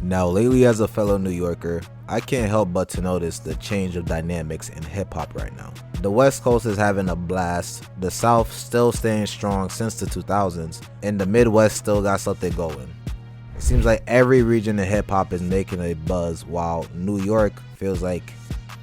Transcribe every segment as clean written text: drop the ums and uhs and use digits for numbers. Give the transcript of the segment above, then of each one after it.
Now, lately as a fellow New Yorker, I can't help but to notice the change of dynamics in hip-hop right now. The West Coast is having a blast, the South still staying strong since the 2000s, and the Midwest still got something going. It seems like every region of hip-hop is making a buzz, while New York feels like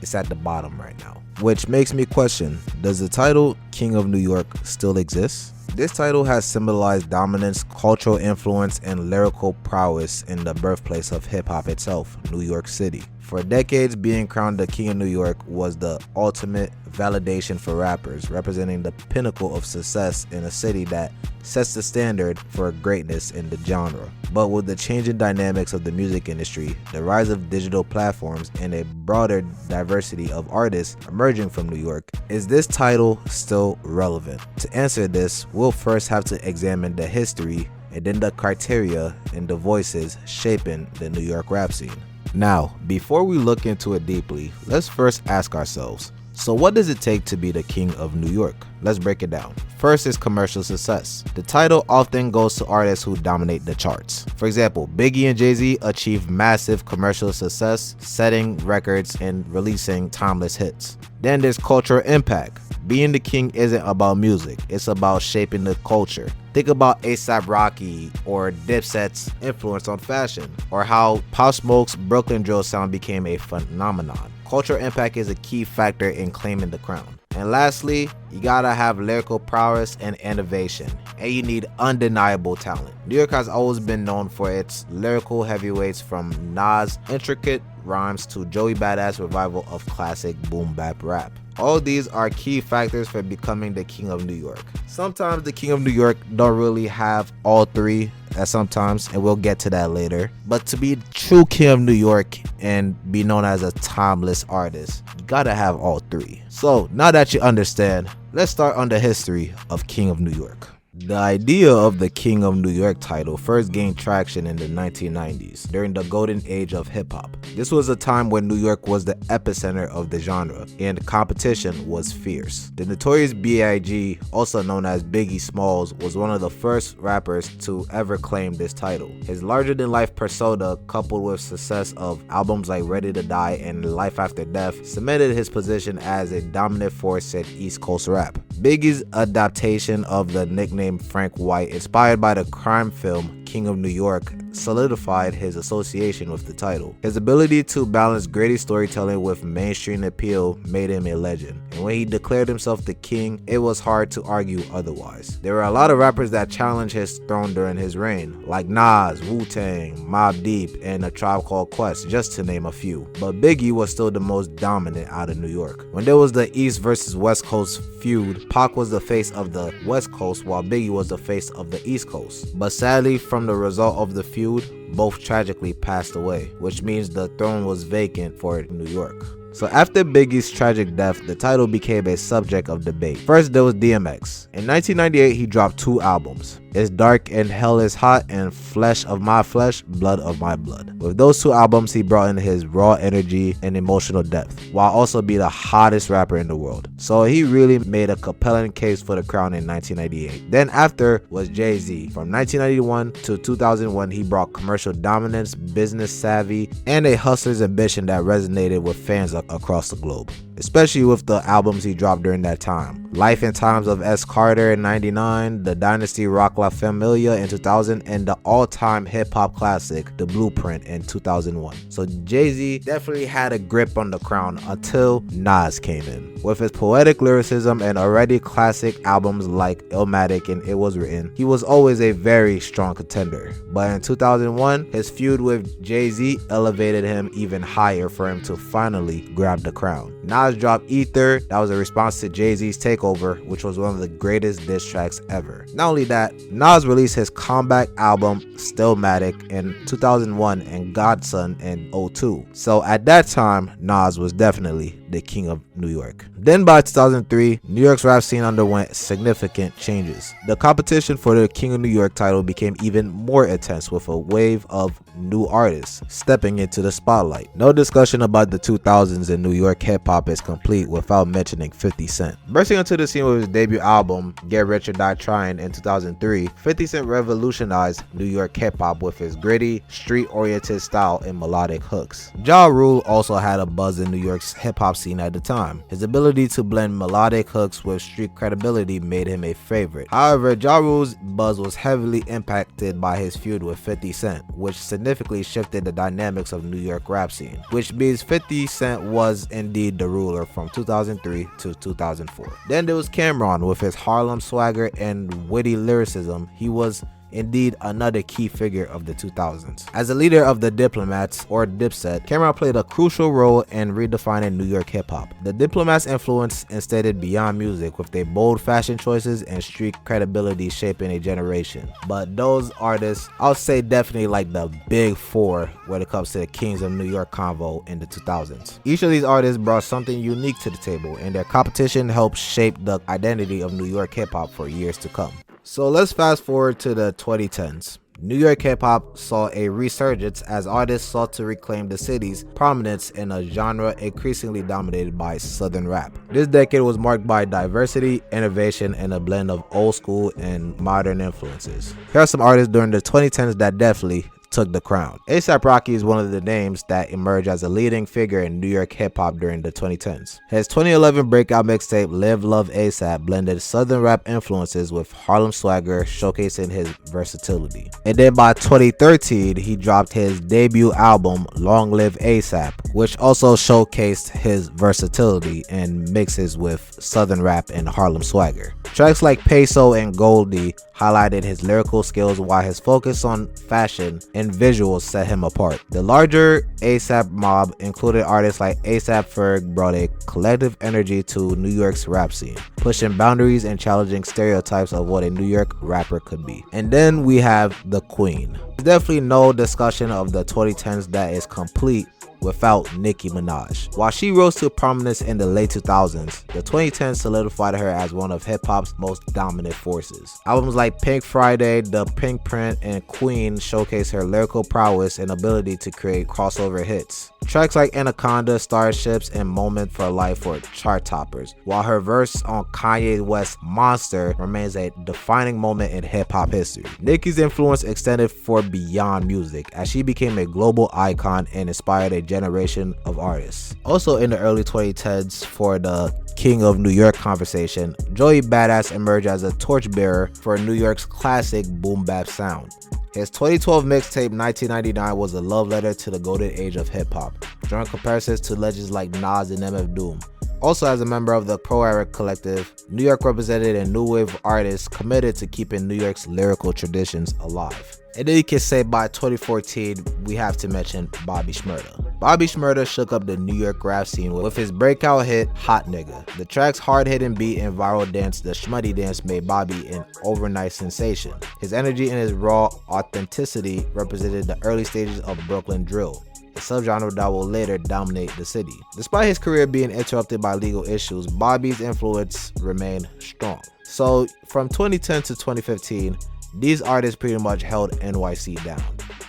it's at the bottom right now. Which makes me question, does the title King of New York still exist? This title has symbolized dominance, cultural influence, and lyrical prowess in the birthplace of hip-hop itself, New York City. For decades, being crowned the King of New York was the ultimate validation for rappers, representing the pinnacle of success in a city that sets the standard for greatness in the genre. But with the changing dynamics of the music industry, the rise of digital platforms, and a broader diversity of artists emerging from New York, is this title still relevant? To answer this, we'll first have to examine the history and then the criteria and the voices shaping the New York rap scene. Now, before we look into it deeply, let's first ask ourselves, so what does it take to be the King of New York? Let's break it down. First is commercial success. The title often goes to artists who dominate the charts. For example, Biggie and Jay-Z achieved massive commercial success, setting records and releasing timeless hits. Then there's cultural impact. Being the king isn't about music, it's about shaping the culture. Think about A$AP Rocky or Dipset's influence on fashion, or how Pop Smoke's Brooklyn drill sound became a phenomenon. Cultural impact is a key factor in claiming the crown. And lastly, you gotta have lyrical prowess and innovation, and you need undeniable talent. New York has always been known for its lyrical heavyweights, from Nas' intricate rhymes to Joey Badass' revival of classic boom bap rap. All these are key factors for becoming the King of New York. Sometimes the King of New York don't really have all three at sometimes, and we'll get to that later. But to be true King of New York and be known as a timeless artist, you gotta have all three. So now that you understand, let's start on the history of King of New York. The idea of the King of New York title first gained traction in the 1990s during the golden age of hip-hop. This was a time when New York was the epicenter of the genre and competition was fierce. The notorious B.I.G., also known as Biggie Smalls, was one of the first rappers to ever claim this title. His larger-than-life persona, coupled with success of albums like Ready to Die and Life After Death, cemented his position as a dominant force in East Coast rap. Biggie's adaptation of the nickname Frank White, inspired by the crime film King of New York, solidified his association with the title. His ability to balance gritty storytelling with mainstream appeal made him a legend, and when he declared himself the king, it was hard to argue otherwise. There were a lot of rappers that challenged his throne during his reign, like Nas, Wu-Tang, Mobb Deep, and A Tribe Called Quest, just to name a few. But Biggie was still the most dominant out of New York. When there was the East versus West Coast feud, Pac was the face of the West Coast while Biggie was the face of the East Coast. But sadly, from the result of the feud, both tragically passed away, which means the throne was vacant for New York. So after Biggie's tragic death, the title became a subject of debate. First, there was DMX. In 1998, he dropped two albums, It's Dark and Hell is Hot and Flesh of My Flesh, Blood of My Blood. With those two albums, he brought in his raw energy and emotional depth, while also being the hottest rapper in the world. So he really made a compelling case for the crown in 1998. Then after was Jay-Z. From 1991 to 2001, he brought commercial dominance, business savvy, and a hustler's ambition that resonated with fans across the globe, especially with the albums he dropped during that time. Life and Times of S. Carter in 99, The Dynasty Rock La Familia in 2000, and the all-time hip-hop classic, The Blueprint in 2001. So Jay-Z definitely had a grip on the crown until Nas came in. With his poetic lyricism and already classic albums like Illmatic and It Was Written, he was always a very strong contender. But in 2001, his feud with Jay-Z elevated him even higher for him to finally grab the crown. Nas dropped Ether, that was a response to Jay-Z's Takeover, which was one of the greatest diss tracks ever. Not only that, Nas released his comeback album Stillmatic in 2001 and Godson in 2002. So at that time, Nas was definitely the King of New York. Then by 2003, New York's rap scene underwent significant changes. The competition for the King of New York title became even more intense, with a wave of new artists stepping into the spotlight. No discussion about the 2000s in New York hip hop is complete without mentioning 50 Cent. Bursting into the scene with his debut album, Get Rich or Die Trying in 2003, 50 Cent revolutionized New York hip-hop with his gritty, street-oriented style and melodic hooks. Ja Rule also had a buzz in New York's hip-hop scene at the time. His ability to blend melodic hooks with street credibility made him a favorite. However, Ja Rule's buzz was heavily impacted by his feud with 50 Cent, which significantly shifted the dynamics of New York rap scene, which means 50 Cent was indeed the ruler from 2003 to 2004. Then there was Cameron with his Harlem swagger and witty lyricism. He was indeed another key figure of the 2000s. As a leader of the Diplomats, or Dipset, Cameron played a crucial role in redefining New York hip-hop. The Diplomats' influence extended beyond music, with their bold fashion choices and street credibility shaping a generation. But those artists, I'll say definitely like the big four when it comes to the Kings of New York convo in the 2000s. Each of these artists brought something unique to the table, and their competition helped shape the identity of New York hip-hop for years to come. So let's fast forward to the 2010s. New York hip-hop saw a resurgence as artists sought to reclaim the city's prominence in a genre increasingly dominated by Southern rap. This decade was marked by diversity, innovation, and a blend of old school and modern influences. Here are some artists during the 2010s that definitely took the crown. A$AP Rocky is one of the names that emerged as a leading figure in New York hip-hop during the 2010s. His 2011 breakout mixtape Live Love A$AP blended Southern rap influences with Harlem swagger, showcasing his versatility. And then by 2013, he dropped his debut album Long Live A$AP, which also showcased his versatility and mixes with Southern rap and Harlem swagger. Tracks like Peso and Goldie highlighted his lyrical skills, while his focus on fashion and visuals set him apart. The larger A$AP mob, included artists like A$AP Ferg, brought a collective energy to New York's rap scene, pushing boundaries and challenging stereotypes of what a New York rapper could be. And then we have the Queen. There's definitely no discussion of the 2010s that is complete without Nicki Minaj. While she rose to prominence in the late 2000s, the 2010s solidified her as one of hip-hop's most dominant forces. Albums like Pink Friday, The Pink Print, and Queen showcase her lyrical prowess and ability to create crossover hits. Tracks like Anaconda, Starships, and Moment for Life were chart toppers, while her verse on Kanye West's Monster remains a defining moment in hip-hop history. Nicki's influence extended for beyond music, as she became a global icon and inspired a generation of artists. Also in the early 2010s, for the King of New York conversation, Joey Badass emerged as a torchbearer for New York's classic boom bap sound. His 2012 mixtape 1999 was a love letter to the golden age of hip-hop, drawing comparisons to legends like Nas and MF Doom. Also, as a member of the Pro Era collective, New York represented a new wave of artists committed to keeping New York's lyrical traditions alive. And then you can say by 2014, we have to mention Bobby Shmurda. Bobby Shmurda shook up the New York rap scene with his breakout hit, Hot Nigga. The track's hard-hitting beat and viral dance, The Shmuddy Dance, made Bobby an overnight sensation. His energy and his raw authenticity represented the early stages of Brooklyn drill, a subgenre that will later dominate the city. Despite his career being interrupted by legal issues, Bobby's influence remained strong. So from 2010 to 2015, these artists pretty much held NYC down,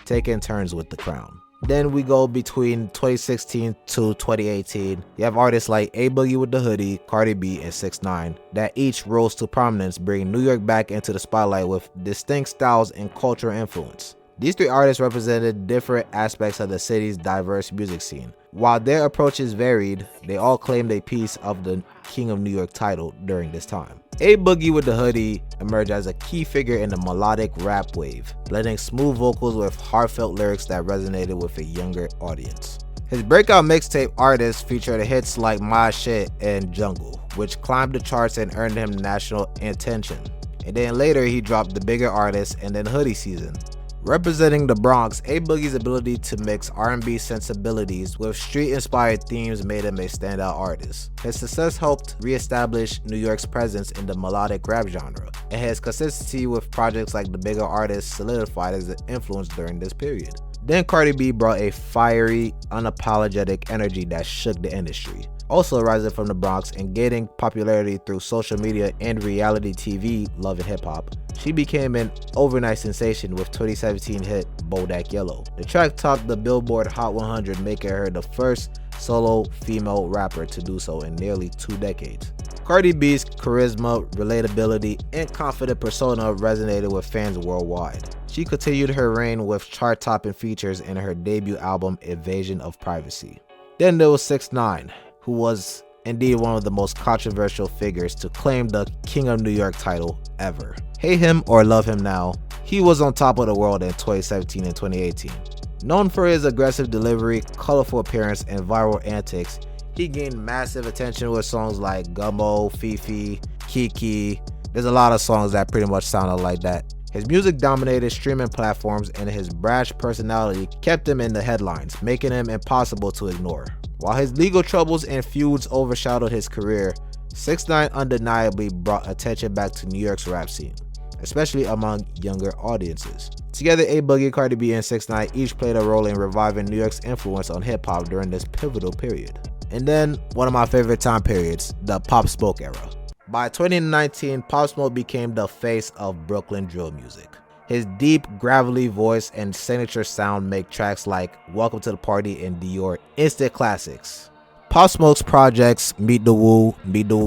taking turns with the crown. Then we go between 2016 to 2018. You have artists like A Boogie with the Hoodie, Cardi B, and 6ix9ine that each rose to prominence, bringing New York back into the spotlight with distinct styles and cultural influence. These three artists represented different aspects of the city's diverse music scene. While their approaches varied, they all claimed a piece of the King of New York title during this time. A Boogie with the Hoodie emerged as a key figure in the melodic rap wave, blending smooth vocals with heartfelt lyrics that resonated with a younger audience. His breakout mixtape Artist featured hits like My Shit and Jungle, which climbed the charts and earned him national attention. And then later he dropped The Bigger Artist and then Hoodie Season. Representing the Bronx, A Boogie's ability to mix R&B sensibilities with street-inspired themes made him a standout artist. His success helped re-establish New York's presence in the melodic rap genre, and his consistency with projects like The Bigger Artist solidified his influence during this period. Then Cardi B brought a fiery, unapologetic energy that shook the industry. Also rising from the Bronx and gaining popularity through social media and reality TV Love and Hip Hop, she became an overnight sensation with 2017 hit Bodak Yellow. The track topped the Billboard Hot 100, making her the first solo female rapper to do so in nearly 2 decades. Cardi B's charisma, relatability, and confident persona resonated with fans worldwide. She continued her reign with chart-topping features in her debut album Invasion of Privacy. Then there was 6ix9ine, who was indeed one of the most controversial figures to claim the King of New York title ever. Hate him or love him now, he was on top of the world in 2017 and 2018. Known for his aggressive delivery, colorful appearance, and viral antics, he gained massive attention with songs like Gummo, Fifi, Kiki. There's a lot of songs that pretty much sounded like that. His music dominated streaming platforms, and his brash personality kept him in the headlines, making him impossible to ignore. While his legal troubles and feuds overshadowed his career, 6ix9ine undeniably brought attention back to New York's rap scene, especially among younger audiences. Together, A Boogie, Cardi B, and 6ix9ine each played a role in reviving New York's influence on hip-hop during this pivotal period. And then, one of my favorite time periods, the Pop Smoke era. By 2019, Pop Smoke became the face of Brooklyn drill music. His deep, gravelly voice and signature sound make tracks like Welcome to the Party and Dior instant classics. Pop Smoke's projects Meet the Woo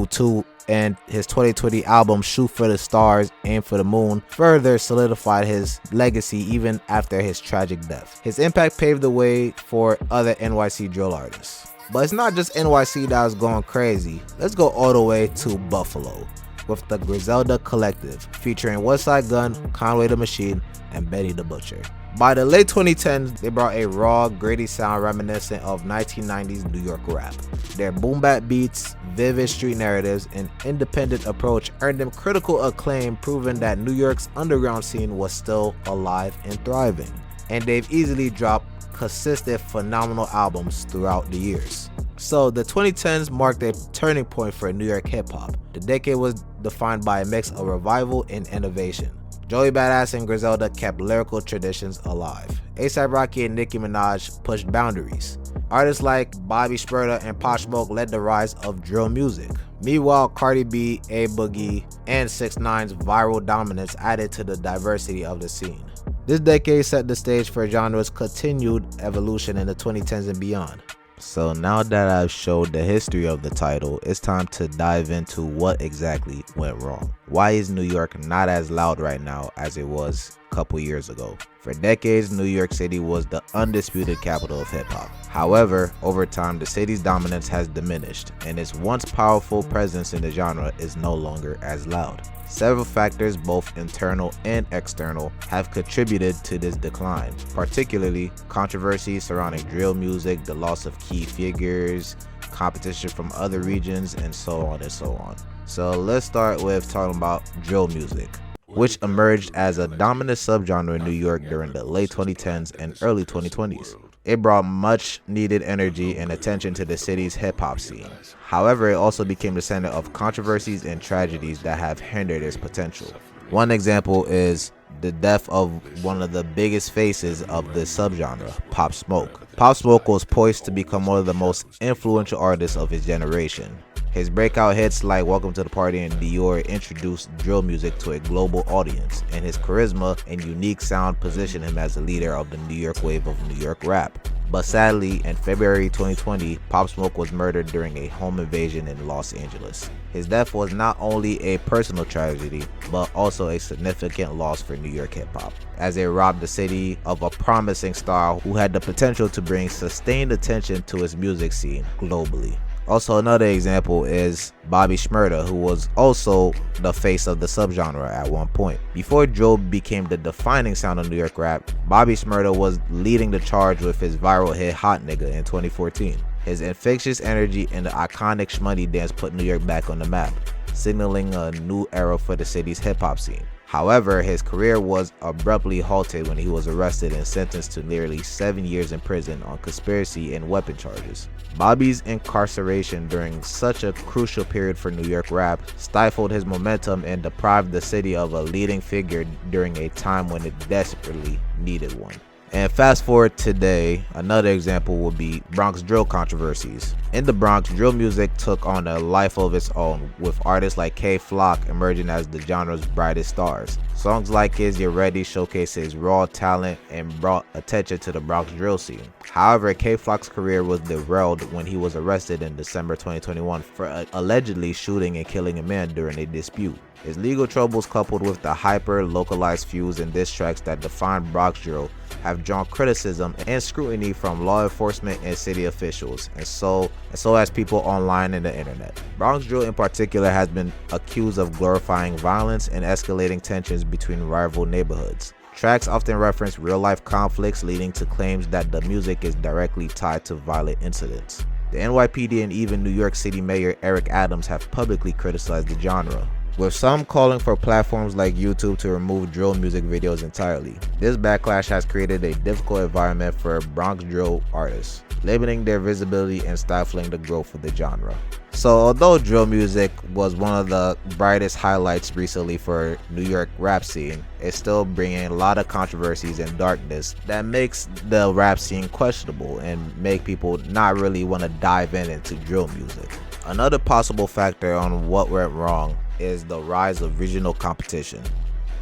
2, and his 2020 album Shoot for the Stars, Aim for the Moon further solidified his legacy even after his tragic death. His impact paved the way for other NYC drill artists. But it's not just NYC that was going crazy. Let's go all the way to Buffalo with the Griselda Collective, featuring Westside Gunn, Conway the Machine, and Benny the Butcher. By the late 2010s, they brought a raw, gritty sound reminiscent of 1990s New York rap. Their boom-bap beats, vivid street narratives, and independent approach earned them critical acclaim, proving that New York's underground scene was still alive and thriving. And they've easily dropped consistent, phenomenal albums throughout the years. So the 2010s marked a turning point for New York hip-hop. The decade was defined by a mix of revival and innovation. Joey Badass and Griselda kept lyrical traditions alive. A$AP Rocky and Nicki Minaj pushed boundaries. Artists like Bobby Shmurda and Pop Smoke led the rise of drill music. Meanwhile, Cardi B, A Boogie, and 6ix9ine's viral dominance added to the diversity of the scene. This decade set the stage for genre's continued evolution in the 2010s and beyond. So now that I've showed the history of the title, it's time to dive into what exactly went wrong. Why is New York not as loud right now as it was a couple years ago? For decades, New York City was the undisputed capital of hip-hop. However, over time, the city's dominance has diminished, and its once powerful presence in the genre is no longer as loud. Several factors, both internal and external, have contributed to this decline, particularly controversies surrounding drill music, the loss of key figures, competition from other regions, and so on and so on. So let's start with talking about drill music, which emerged as a dominant subgenre in New York during the late 2010s and early 2020s. It brought much needed energy and attention to the city's hip-hop scene. However, it also became the center of controversies and tragedies that have hindered its potential. One example is the death of one of the biggest faces of this subgenre, Pop Smoke. Pop Smoke was poised to become one of the most influential artists of his generation. His breakout hits like Welcome to the Party and Dior introduced drill music to a global audience, and his charisma and unique sound positioned him as the leader of the New York wave of New York rap. But sadly, in February 2020, Pop Smoke was murdered during a home invasion in Los Angeles. His death was not only a personal tragedy, but also a significant loss for New York hip-hop, as it robbed the city of a promising star who had the potential to bring sustained attention to his music scene globally. Also, another example is Bobby Shmurda, who was also the face of the subgenre at one point. Before drill became the defining sound of New York rap, Bobby Shmurda was leading the charge with his viral hit Hot Nigga in 2014. His infectious energy and the iconic Shmoney dance put New York back on the map, signaling a new era for the city's hip-hop scene. However, his career was abruptly halted when he was arrested and sentenced to nearly 7 years in prison on conspiracy and weapon charges. Bobby's incarceration during such a crucial period for New York rap stifled his momentum and deprived the city of a leading figure during a time when it desperately needed one. And fast forward today, another example would be Bronx drill controversies. In the Bronx, drill music took on a life of its own, with artists like K Flock emerging as the genre's brightest stars. Songs like Is You Ready showcased his raw talent and brought attention to the Bronx drill scene. However, K Flock's career was derailed when he was arrested in December 2021 for allegedly shooting and killing a man during a dispute. His legal troubles, coupled with the hyper-localized feuds and diss tracks that define Bronx drill, have drawn criticism and scrutiny from law enforcement and city officials, and so has people online and the internet. Bronx drill in particular has been accused of glorifying violence and escalating tensions between rival neighborhoods. Tracks often reference real-life conflicts, leading to claims that the music is directly tied to violent incidents. The NYPD and even New York City Mayor Eric Adams have publicly criticized the genre, with some calling for platforms like YouTube to remove drill music videos entirely. This backlash has created a difficult environment for Bronx drill artists, limiting their visibility and stifling the growth of the genre. So although drill music was one of the brightest highlights recently for New York rap scene, it's still bringing a lot of controversies and darkness that makes the rap scene questionable and make people not really want to dive into drill music. Another possible factor on what went wrong is the rise of regional competition.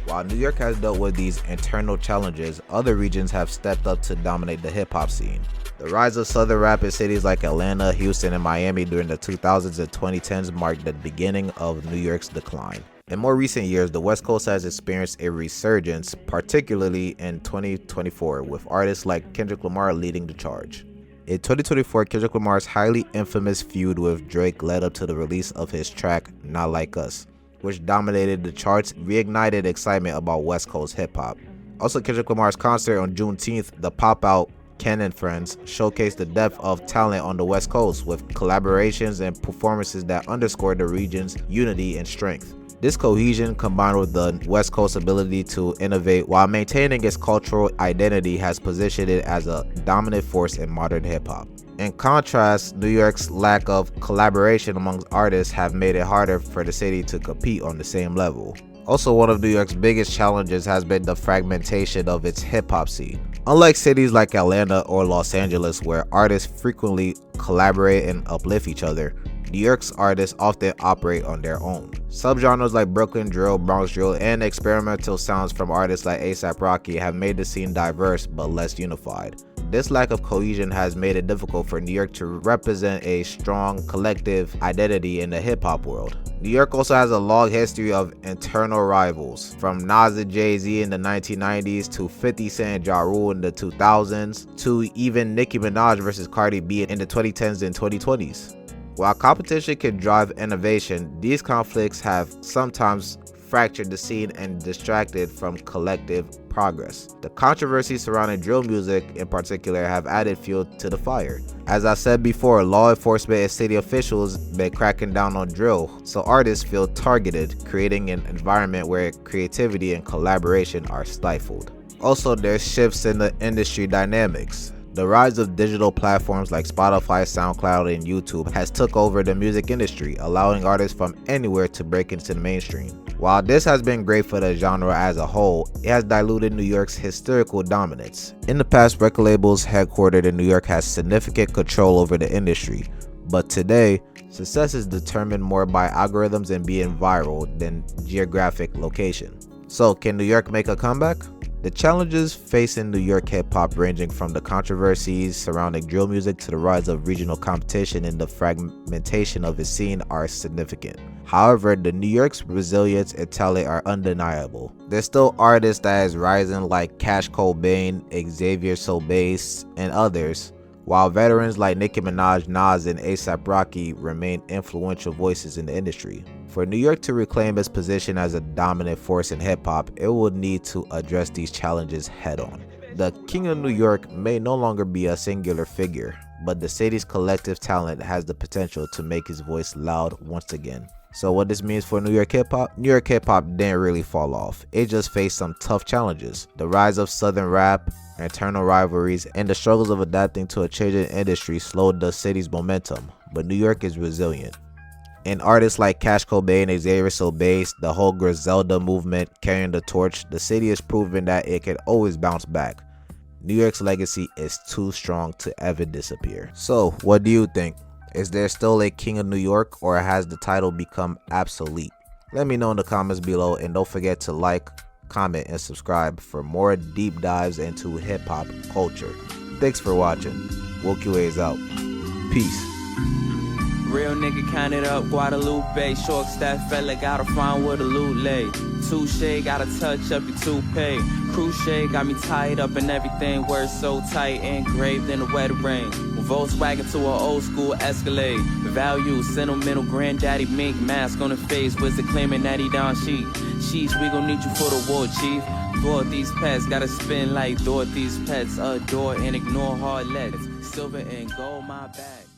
While New York has dealt with these internal challenges, other regions have stepped up to dominate the hip-hop scene. The rise of southern rap in cities like Atlanta, Houston, and Miami during the 2000s and 2010s marked the beginning of New York's decline. In more recent years, the West Coast has experienced a resurgence, particularly in 2024, with artists like Kendrick Lamar leading the charge. In 2024, Kendrick Lamar's highly infamous feud with Drake led up to the release of his track, Not Like Us, which dominated the charts, reignited excitement about West Coast hip-hop. Also, Kendrick Lamar's concert on Juneteenth, the pop-out Ken and Friends, showcased the depth of talent on the West Coast, with collaborations and performances that underscored the region's unity and strength. This cohesion, combined with the West Coast's ability to innovate while maintaining its cultural identity, has positioned it as a dominant force in modern hip-hop. In contrast, New York's lack of collaboration among artists have made it harder for the city to compete on the same level. Also, one of New York's biggest challenges has been the fragmentation of its hip-hop scene. Unlike cities like Atlanta or Los Angeles, where artists frequently collaborate and uplift each other, New York's artists often operate on their own. Subgenres like Brooklyn drill, Bronx drill, and experimental sounds from artists like A$AP Rocky have made the scene diverse but less unified. This lack of cohesion has made it difficult for New York to represent a strong collective identity in the hip-hop world. New York also has a long history of internal rivals, from Nas and Jay-Z in the 1990s to 50 Cent and Ja Rule in the 2000s, to even Nicki Minaj versus Cardi B in the 2010s and 2020s. While competition can drive innovation, these conflicts have sometimes fractured the scene and distracted from collective progress. The controversies surrounding drill music in particular have added fuel to the fire. As I said before, law enforcement and city officials been cracking down on drill, so artists feel targeted, creating an environment where creativity and collaboration are stifled. Also, there's shifts in the industry dynamics. The rise of digital platforms like Spotify, SoundCloud, and YouTube has took over the music industry, allowing artists from anywhere to break into the mainstream. While this has been great for the genre as a whole, it has diluted New York's historical dominance. In the past, record labels headquartered in New York had significant control over the industry, but today, success is determined more by algorithms and being viral than geographic location. So, can New York make a comeback? The challenges facing New York hip-hop, ranging from the controversies surrounding drill music to the rise of regional competition and the fragmentation of its scene, are significant. However, the New York's resilience and talent are undeniable. There's still artists that is rising like Cash Cobain, Xavier Sobase, and others, while veterans like Nicki Minaj, Nas, and A$AP Rocky remain influential voices in the industry. For New York to reclaim its position as a dominant force in hip-hop, it will need to address these challenges head-on. The King of New York may no longer be a singular figure, but the city's collective talent has the potential to make his voice loud once again. So what this means for New York hip-hop? New York hip-hop didn't really fall off. It just faced some tough challenges. The rise of southern rap, internal rivalries, and the struggles of adapting to a changing industry slowed the city's momentum, but New York is resilient. And artists like Cash Cobain, Xavier Sobase, the whole Griselda movement carrying the torch, the city has proven that it can always bounce back. New York's legacy is too strong to ever disappear. So, what do you think? Is there still a King of New York, or has the title become obsolete? Let me know in the comments below, and don't forget to like, comment, and subscribe for more deep dives into hip-hop culture. Thanks for watching. WOQA is out. Peace. Real nigga counted up Guadalupe. Short staff fella, gotta find where the loot lay. Touche, gotta touch up your toupee. Crochet got me tied up and everything. Words so tight, engraved in the wet rain. Volkswagen to an old school Escalade. Value, sentimental granddaddy mink. Mask on the face, wizard claiming that he down sheet. Sheesh, we gon' need you for the war, chief. Dorothy's pets, gotta spin like Dorothy's pets. Adore and ignore hard letters. Silver and gold, my bag.